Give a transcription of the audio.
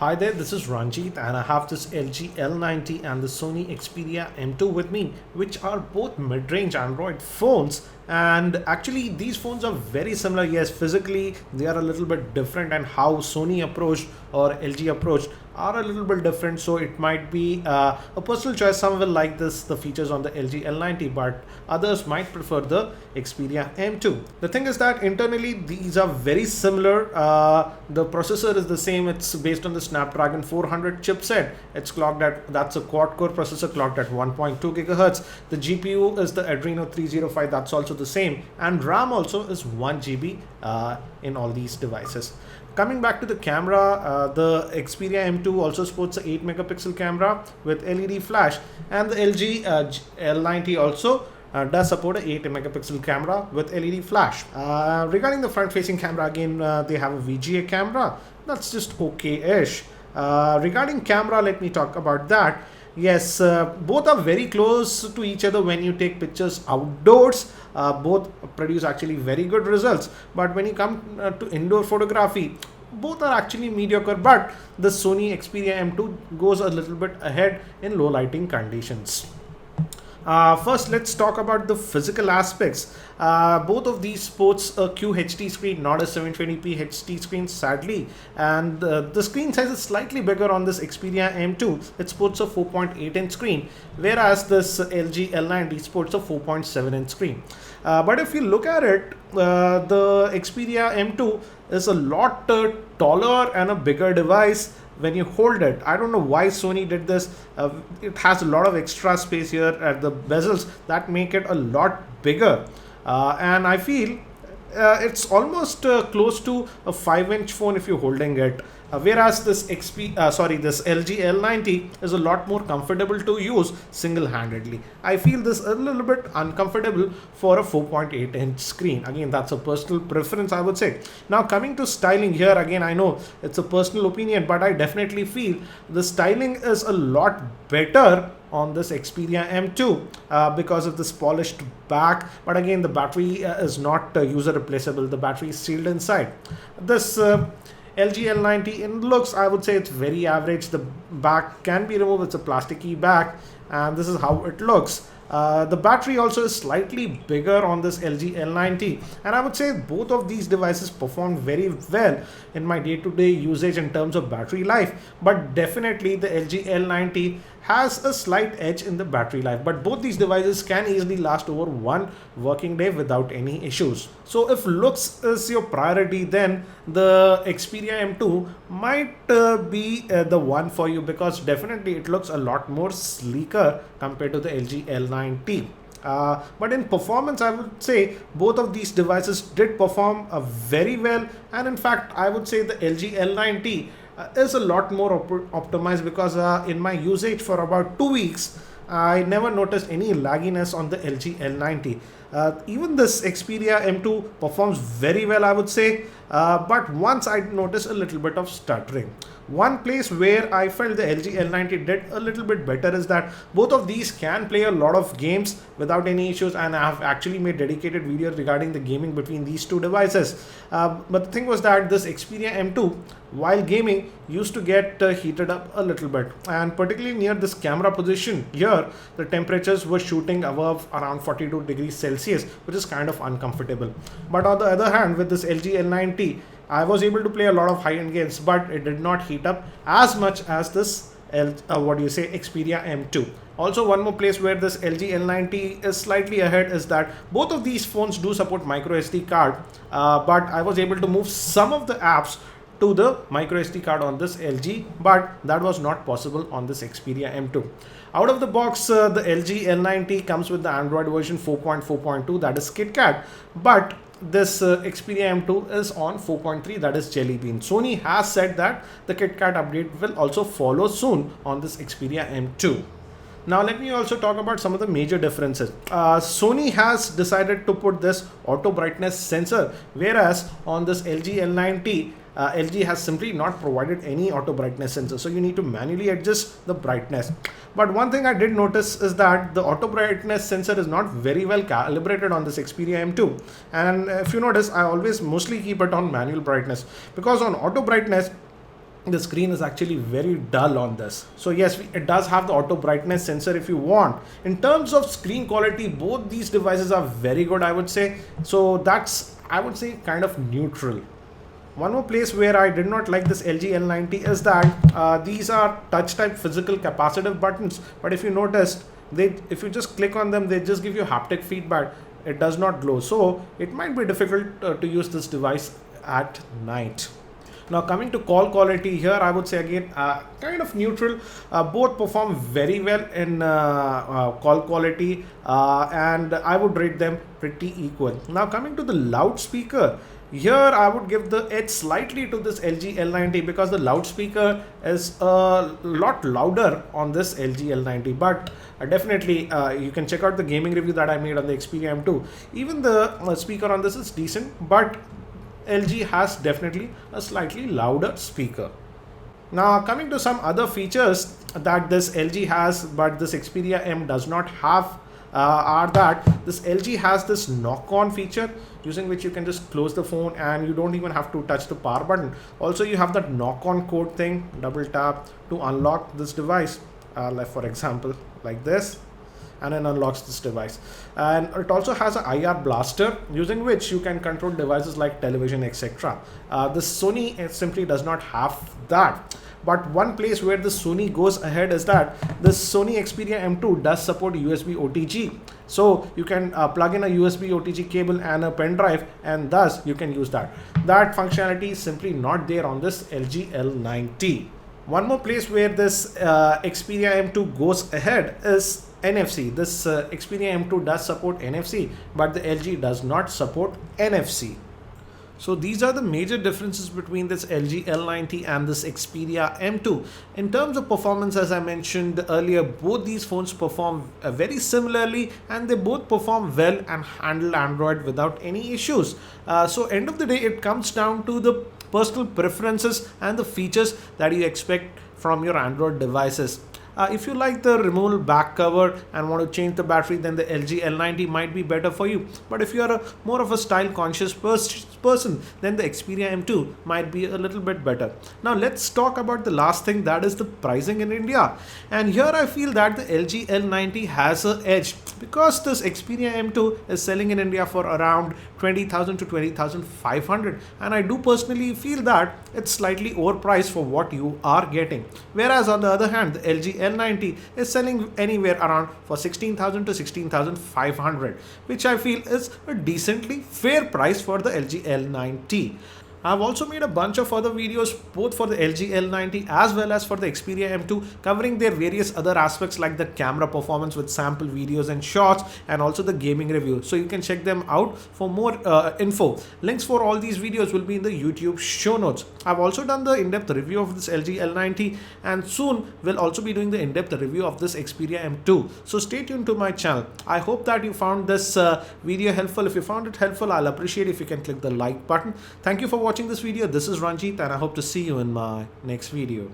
Hi there, this is Ranjit and I have this LG L90 and the Sony Xperia M2 with me, which are both mid-range Android phones. And actually these phones are very similar. Yes, physically they are a little bit different, and how Sony approached or LG approached are a little bit different. So it might be a personal choice. Some will like the features on the LG L90, but others might prefer the Xperia M2. The thing is that internally these are very similar. The processor is the same. It's based on the Snapdragon 400 chipset. It's clocked at, that's a quad core processor clocked at 1.2 gigahertz. The GPU is the Adreno 305. That's also the same, and RAM also is 1 GB in all these devices. Coming back to the camera, the Xperia M2 also sports a 8 megapixel camera with LED flash, and the LG L90 also does support a 8 megapixel camera with LED flash. Regarding the front facing camera, again they have a VGA camera that's just okay-ish. Regarding camera, let me talk about that. Yes, both are very close to each other when you take pictures outdoors. Both produce actually very good results. But when you come to indoor photography, both are actually mediocre. But the Sony Xperia M2 goes a little bit ahead in low lighting conditions. First, let's talk about the physical aspects. Both of these sports a QHD screen, not a 720p HD screen, sadly, and the screen size is slightly bigger on this Xperia M2. It sports a 4.8 inch screen, whereas this LG L90 sports a 4.7 inch screen. But if you look at it, the Xperia M2 is a lot taller and a bigger device when you hold it. I don't know why Sony did this. It has a lot of extra space here at the bezels that make it a lot bigger, and I feel it's almost close to a 5-inch phone if you're holding it. Whereas this this LG L90 is a lot more comfortable to use single-handedly. I feel this a little bit uncomfortable for a 4.8 inch screen. Again, that's a personal preference, I would say. Now coming to styling here, again, I know it's a personal opinion, but I definitely feel the styling is a lot better on this Xperia M2 because of this polished back. But again, the battery is not user replaceable. The battery is sealed inside. This LG L90 in looks, I would say it's very average. The back can be removed. It's a plasticky back, and this is how it looks. The battery also is slightly bigger on this LG L90, and I would say both of these devices perform very well in my day-to-day usage in terms of battery life. But definitely the LG L90 has a slight edge in the battery life, but both these devices can easily last over one working day without any issues. So if looks is your priority, then the Xperia M2 might be the one for you, because definitely it looks a lot more sleeker compared to the LG L90. But in performance, I would say both of these devices did perform very well, and in fact I would say the LG L90 is a lot more optimized, because in my usage for about 2 weeks I never noticed any lagginess on the LG L90. Even this Xperia M2 performs very well, I would say, but once I noticed a little bit of stuttering. One place where I felt the LG L90 did a little bit better is that both of these can play a lot of games without any issues, and I have actually made dedicated videos regarding the gaming between these two devices. But the thing was that this Xperia M2, while gaming, used to get heated up a little bit, and particularly near this camera position here, the temperatures were shooting above around 42 degrees Celsius, which is kind of uncomfortable. But on the other hand, with this LG L90, I was able to play a lot of high-end games, but it did not heat up as much as this Xperia M2. Also, one more place where this LG L90 is slightly ahead is that both of these phones do support micro SD card, but I was able to move some of the apps to the micro SD card on this LG, but that was not possible on this Xperia M2. Out of the box, the LG L90 comes with the Android version 4.4.2, that is KitKat, but this Xperia M2 is on 4.3, that is Jelly Bean. Sony has said that the KitKat update will also follow soon on this Xperia M2. Now let me also talk about some of the major differences. Sony has decided to put this auto brightness sensor, whereas on this LG L90, LG has simply not provided any auto brightness sensor, so you need to manually adjust the brightness. But one thing I did notice is that the auto brightness sensor is not very well calibrated on this Xperia M2, and if you notice, I always mostly keep it on manual brightness, because on auto brightness the screen is actually very dull on this. So yes, it does have the auto brightness sensor if you want. In terms of screen quality, both these devices are very good, I would say. So that's, I would say, kind of neutral. One more place where I did not like this LG L90 is that these are touch type physical capacitive buttons, but if you noticed, if you just click on them, they just give you haptic feedback. It does not glow, so it might be difficult to use this device at night. Now coming to call quality, here I would say again kind of neutral. Both perform very well in call quality, and I would rate them pretty equal. Now coming to the loudspeaker, here I would give the edge slightly to this LG L90 because the loudspeaker is a lot louder on this LG L90, but definitely you can check out the gaming review that I made on the Xperia M2. Even the speaker on this is decent, but LG has definitely a slightly louder speaker. Now coming to some other features that this LG has but this Xperia M does not have, are that this LG has this knock-on feature using which you can just close the phone and you don't even have to touch the power button. Also you have that knock-on code thing, double tap to unlock this device, like for example like this, and then unlocks this device. And it also has an IR blaster using which you can control devices like television, etc. This Sony simply does not have that. But one place where the Sony goes ahead is that the Sony Xperia M2 does support USB OTG. So you can plug in a USB OTG cable and a pen drive, and thus you can use that. That functionality is simply not there on this LG L90. One more place where this Xperia M2 goes ahead is NFC. This Xperia M2 does support NFC, but the LG does not support NFC. So these are the major differences between this LG L90 and this Xperia M2. In terms of performance, as I mentioned earlier, both these phones perform very similarly, and they both perform well and handle Android without any issues. So end of the day, it comes down to the personal preferences and the features that you expect from your Android devices. If you like the removable back cover and want to change the battery, then the LG L90 might be better for you. But if you are more of a style conscious person, then the Xperia M2 might be a little bit better. Now let's talk about the last thing, that is the pricing in India. And here I feel that the LG L90 has an edge because this Xperia M2 is selling in India for around 20,000 to 20,500, and I do personally feel that it's slightly overpriced for what you are getting. Whereas on the other hand, the LG L90 is selling anywhere around for 16,000 to 16,500, which I feel is a decently fair price for the LG L90. I've also made a bunch of other videos both for the LG L90 as well as for the Xperia M2 covering their various other aspects like the camera performance with sample videos and shots, and also the gaming review. So you can check them out for more info. Links for all these videos will be in the YouTube show notes. I've also done the in-depth review of this LG L90, and soon we'll also be doing the in-depth review of this Xperia M2. So stay tuned to my channel. I hope that you found this video helpful. If you found it helpful, I'll appreciate if you can click the like button. Thank you for watching this video. This is Ranjit, and I hope to see you in my next video.